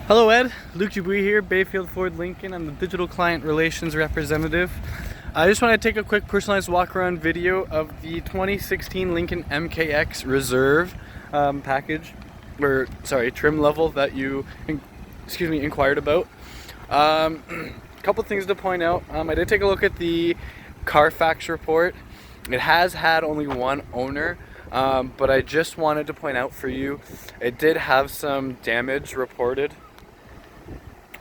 Hello Ed, Luke Dubuis here, Bayfield Ford Lincoln. I'm the Digital Client Relations Representative. I just want to take a quick personalized walk around video of the 2016 Lincoln MKX Reserve package, or sorry, trim level that you inquired about. Couple things to point out. I did take a look at the Carfax report. It has had only one owner. But I just wanted to point out for you, it did have some damage reported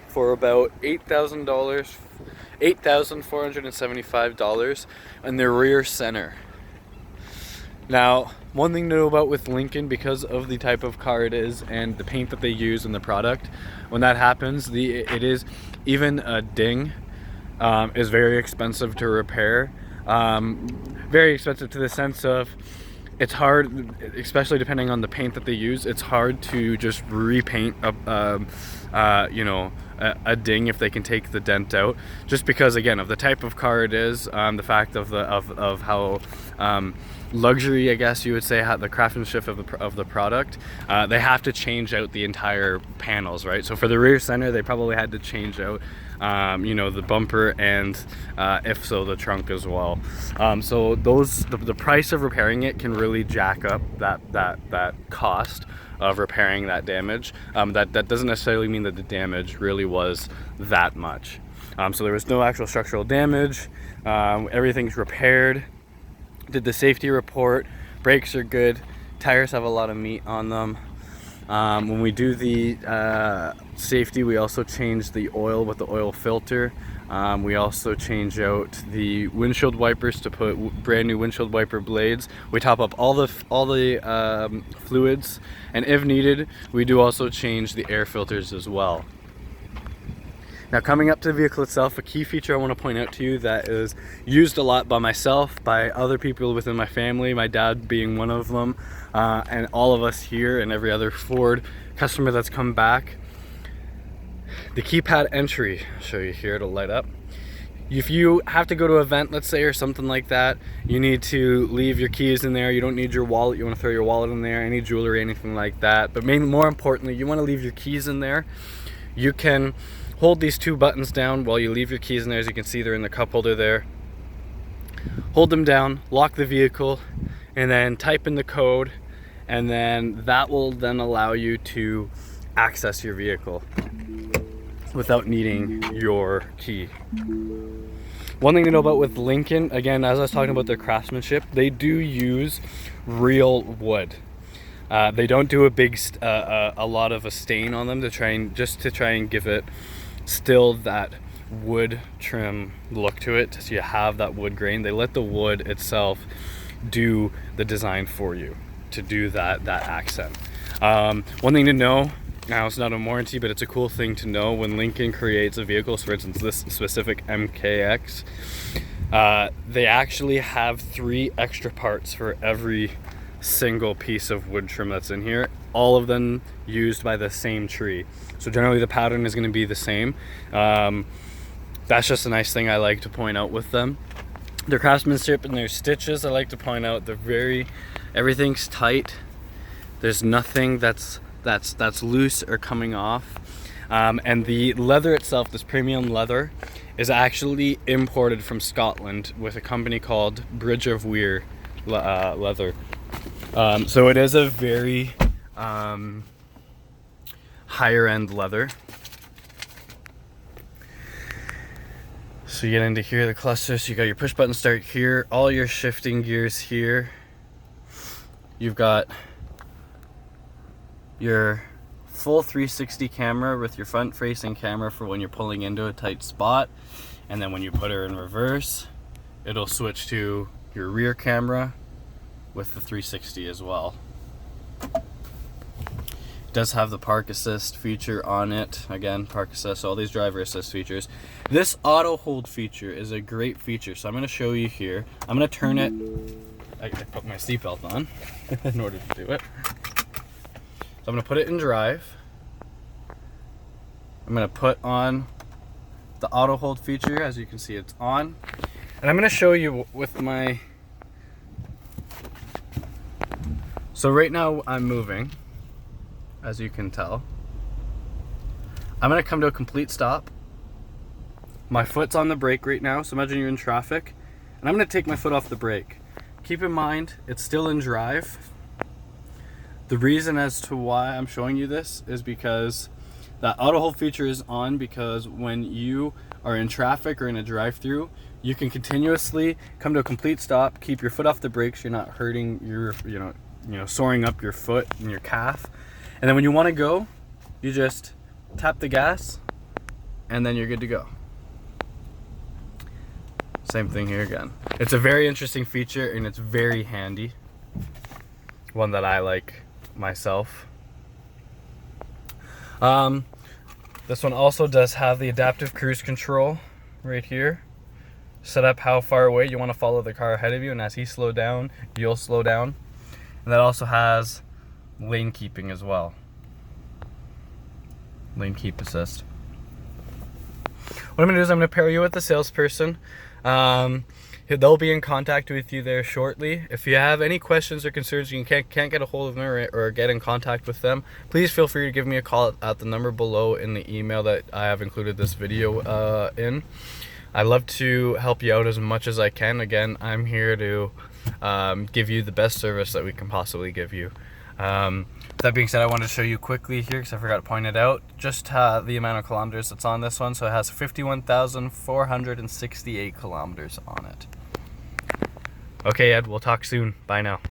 for about $8,475 in the rear center. Now, one thing to know about with Lincoln, because of the type of car it is and the paint that they use in the product, when that happens, it is even a ding is very expensive to repair. Very expensive to the sense of it's hard, especially depending on the paint that they use. It's hard to just repaint a ding if they can take the dent out, just because again of the type of car it is, the fact of how luxury, I guess you would say, how the craftsmanship of the product. They have to change out the entire panels, right? So for the rear center, they probably had to change out the bumper and if so the trunk as well. So the price of repairing it can really jack up that cost of repairing that damage. That doesn't necessarily mean that the damage really was that much. So there was no actual structural damage. Everything's repaired. Did the safety report. Brakes are good. Tires have a lot of meat on them. When we do the safety, we also change the oil with the oil filter. We also change out the windshield wipers to put brand new windshield wiper blades. We top up all the fluids, and if needed, we do also change the air filters as well. Now, coming up to the vehicle itself, a key feature I want to point out to you that is used a lot by myself, by other people within my family, my dad being one of them, and all of us here and every other Ford customer that's come back. The keypad entry, I'll show you here, it'll light up. If you have to go to an event, let's say, or something like that, you need to leave your keys in there. You don't need your wallet. You want to throw your wallet in there, any jewelry, anything like that. But more importantly, you want to leave your keys in there. You can hold these two buttons down while you leave your keys in there. As you can see, they're in the cup holder there. Hold them down, lock the vehicle, and then type in the code, and then that will then allow you to access your vehicle without needing your key. One thing to know about with Lincoln, again, as I was talking about their craftsmanship, they do use real wood. They don't do a lot of a stain on them to try and give it still that wood trim look to it, so you have that wood grain. They let the wood itself do the design for you to do that accent. One thing to know, now it's not a warranty, but it's a cool thing to know when Lincoln creates a vehicle, so for instance this specific MKX, they actually have 3 extra parts for every single piece of wood trim that's in here, all of them used by the same tree. So generally the pattern is going to be the same. That's just a nice thing I like to point out with them. Their craftsmanship and their stitches, I like to point out, everything's tight. There's nothing that's loose or coming off. And the leather itself, this premium leather, is actually imported from Scotland with a company called Bridge of Weir leather. So it is a very higher end leather. So you get into here, the cluster, so you got your push button start here, all your shifting gears here. You've got your full 360 camera with your front facing camera for when you're pulling into a tight spot, and then when you put her in reverse, it'll switch to your rear camera with the 360 as well. It does have the park assist feature on it. Again, park assist, all these driver assist features. This auto hold feature is a great feature, so I'm going to show you here. I'm going to turn it, I put my seatbelt on in order to do it. So I'm going to put it in drive. I'm going to put on the auto hold feature. As you can see, it's on. And I'm going to show you with my... So right now I'm moving, as you can tell. I'm gonna come to a complete stop. My foot's on the brake right now, so imagine you're in traffic, and I'm gonna take my foot off the brake. Keep in mind, it's still in drive. The reason as to why I'm showing you this is because that auto hold feature is on, because when you are in traffic or in a drive-through, you can continuously come to a complete stop, keep your foot off the brakes, you're not hurting your, soaring up your foot and your calf. And then when you want to go, you just tap the gas and then you're good to go. Same thing here again. It's a very interesting feature and it's very handy. One that I like myself. This one also does have the adaptive cruise control right here. Set up how far away you want to follow the car ahead of you, and as he slows down, you'll slow down. And that also has lane keeping as well. Lane keep assist. What I'm going to do is I'm going to pair you with the salesperson. They'll be in contact with you there shortly. If you have any questions or concerns, you can't get a hold of them or get in contact with them, please feel free to give me a call at the number below in the email that I have included this video in. I'd love to help you out as much as I can. Again, I'm here to give you the best service that we can possibly give you. That being said, I wanted to show you quickly here, because I forgot to point it out, just the amount of kilometers that's on this one. So it has 51,468 kilometers on it. Okay, Ed, we'll talk soon. Bye now.